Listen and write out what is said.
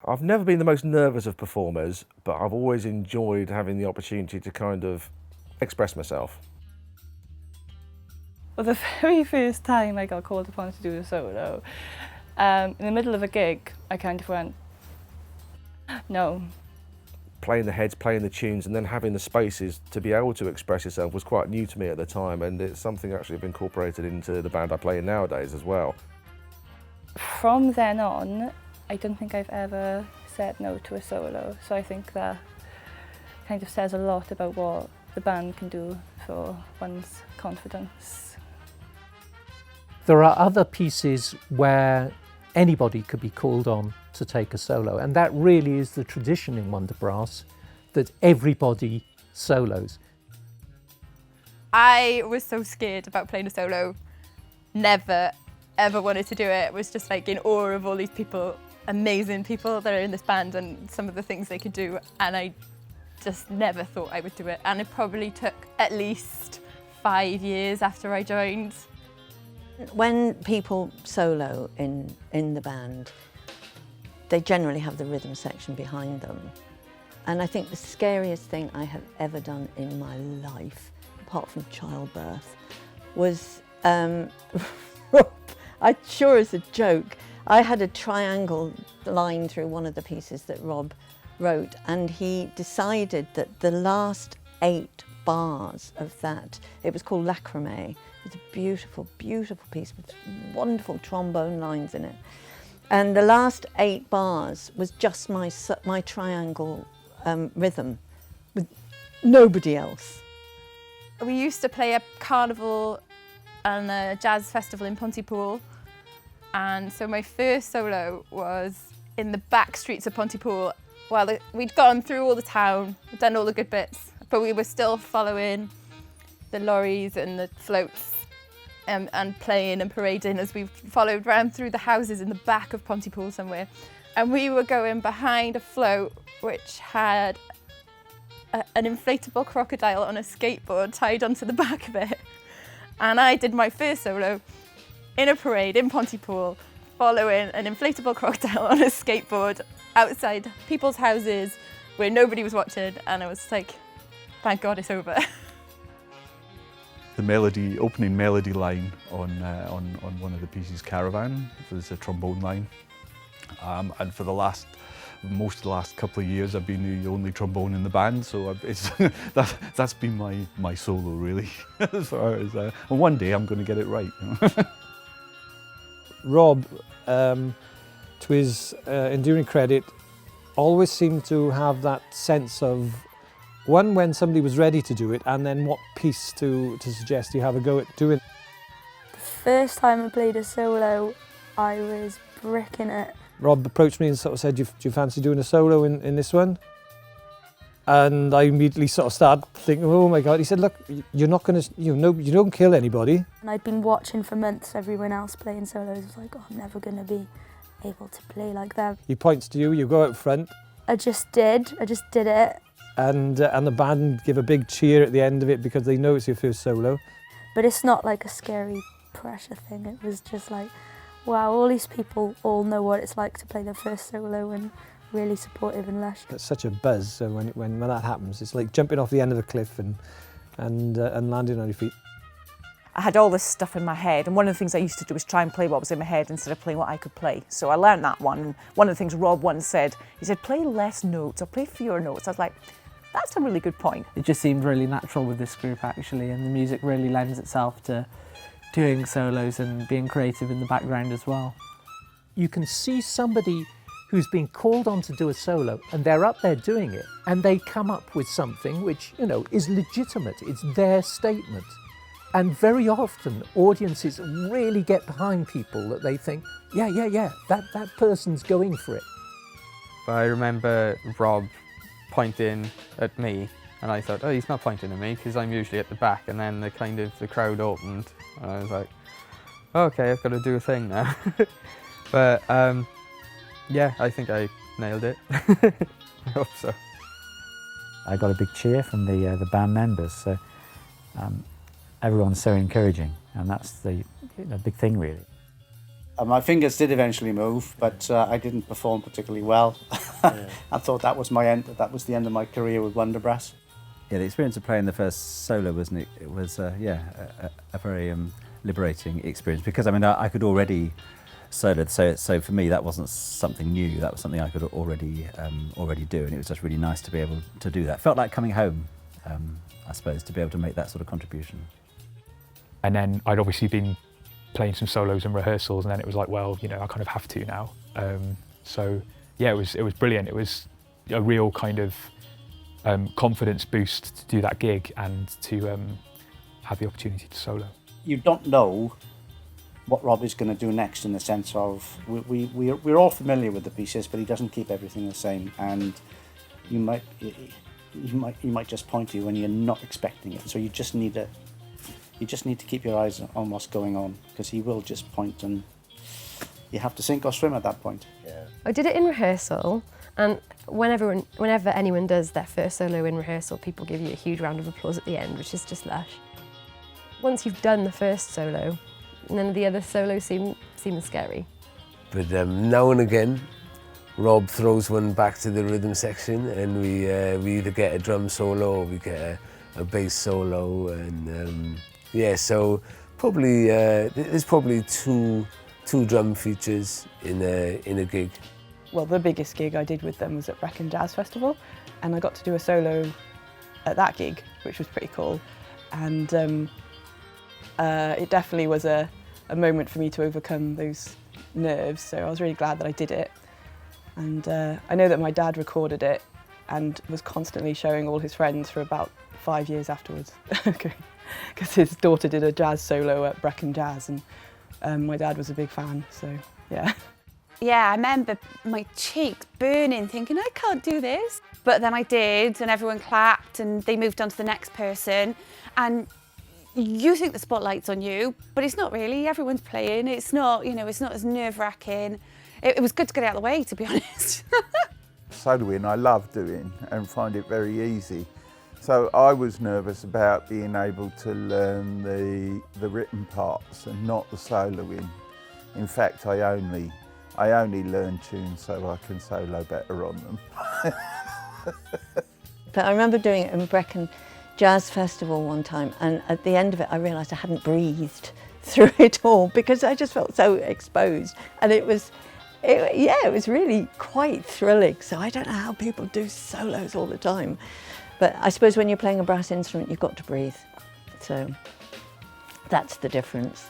I've never been the most nervous of performers, but I've always enjoyed having the opportunity to kind of express myself. Well, the very first time I got called upon to do a solo, in the middle of a gig, I kind of went, no. Playing the heads, playing the tunes, and then having the spaces to be able to express yourself was quite new to me at the time, and it's something actually I've incorporated into the band I play in nowadays as well. From then on, I don't think I've ever said no to a solo, so I think that kind of says a lot about what the band can do for one's confidence. There are other pieces where anybody could be called on to take a solo, and that really is the tradition in Wonderbrass, that everybody solos. I was so scared about playing a solo, never ever wanted to do it. Was just like in awe of all these people, amazing people that are in this band and some of the things they could do, and I just never thought I would do it. And it probably took at least 5 years after I joined. When people solo in the band, they generally have the rhythm section behind them. And I think the scariest thing I have ever done in my life, apart from childbirth, was, sure as a joke, I had a triangle line through one of the pieces that Rob wrote, and he decided that the last 8 bars of that, it was called Lacrimé. It's a beautiful, beautiful piece with wonderful trombone lines in it. And the last 8 bars was just my triangle rhythm, with nobody else. We used to play a carnival and a jazz festival in Pontypool, and so my first solo was in the back streets of Pontypool. Well, we'd gone through all the town, done all the good bits, but we were still following the lorries and the floats and playing and parading as we followed round through the houses in the back of Pontypool somewhere. And we were going behind a float which had an inflatable crocodile on a skateboard tied onto the back of it. And I did my first solo in a parade in Pontypool, following an inflatable crocodile on a skateboard outside people's houses where nobody was watching, and I was like, thank God it's over. The opening melody line on one of the pieces, Caravan, was a trombone line. And for most of the last couple of years, I've been the only trombone in the band, so that's been my solo really. As far as, and one day I'm going to get it right. You know? Rob, to his enduring credit, always seemed to have that sense of, one, when somebody was ready to do it, and then what piece to suggest you have a go at doing. The first time I played a solo, I was bricking it. Rob approached me and sort of said, do you fancy doing a solo in this one? And I immediately sort of started thinking, oh my God. He said, look, you're not going to, you don't kill anybody. And I'd been watching for months everyone else playing solos. I was like, oh, I'm never going to be able to play like that. He points to you, you go out front. I just did it. And the band give a big cheer at the end of it because they know it's your first solo. But it's not like a scary pressure thing. It was just like, wow, all these people all know what it's like to play their first solo, and really supportive and lush. It's such a buzz, so when that happens, it's like jumping off the end of a cliff and landing on your feet. I had all this stuff in my head, and one of the things I used to do was try and play what was in my head instead of playing what I could play. So I learned that one. And one of the things Rob once said, he said, play less notes or play fewer notes. I was like, that's a really good point. It just seemed really natural with this group actually, and the music really lends itself to doing solos and being creative in the background as well. You can see somebody who's been called on to do a solo, and they're up there doing it, and they come up with something which, is legitimate. It's their statement. And very often audiences really get behind people that they think, yeah, that person's going for it. I remember Rob pointing at me, and I thought, oh, he's not pointing at me because I'm usually at the back, and then the crowd opened, and I was like, okay, I've got to do a thing now. But yeah, I think I nailed it. I hope so. I got a big cheer from the band members, so everyone's so encouraging, and that's the big thing really. My fingers did eventually move, but I didn't perform particularly well. I thought that was the end of my career with Wonderbrass. Yeah, the experience of playing the first solo, wasn't it? It was, yeah, a very liberating experience, because I mean, I could already solo, so for me that wasn't something new. That was something I could already do, and it was just really nice to be able to do that. Felt like coming home, I suppose, to be able to make that sort of contribution. And then I'd obviously been playing some solos and rehearsals, and then it was like, well, you know, I kind of have to now. So yeah, it was brilliant. It was a real kind of confidence boost to do that gig and to have the opportunity to solo. You don't know what Rob is going to do next, in the sense of we're all familiar with the pieces, but he doesn't keep everything the same, and he might just point to you when you're not expecting it. So you just need to keep your eyes on what's going on, because he will just point, and you have to sink or swim at that point. Yeah. I did it in rehearsal, and whenever anyone does their first solo in rehearsal, people give you a huge round of applause at the end, which is just lush. Once you've done the first solo, none of the other solos seem as scary. But now and again, Rob throws one back to the rhythm section, and we either get a drum solo or we get a bass solo, and yeah, so probably there's probably two drum features in a gig. Well, the biggest gig I did with them was at Brecon Jazz Festival, and I got to do a solo at that gig, which was pretty cool. And it definitely was a moment for me to overcome those nerves, so I was really glad that I did it. And I know that my dad recorded it and was constantly showing all his friends for about 5 years afterwards, because his daughter did a jazz solo at Brecon Jazz, and my dad was a big fan, so yeah. Yeah, I remember my cheeks burning, thinking, I can't do this. But then I did, and everyone clapped, and they moved on to the next person. And you think the spotlight's on you, but it's not really. Everyone's playing. It's not, you know, it's not as nerve-wracking. It was good to get it out of the way, to be honest. Soloing I love doing and find it very easy. So I was nervous about being able to learn the written parts and not the soloing. In fact, I only learn tunes so I can solo better on them. But I remember doing it in Brecon Jazz Festival one time, and at the end of it I realised I hadn't breathed through it all because I just felt so exposed, and it was really quite thrilling. So I don't know how people do solos all the time, but I suppose when you're playing a brass instrument you've got to breathe, so that's the difference.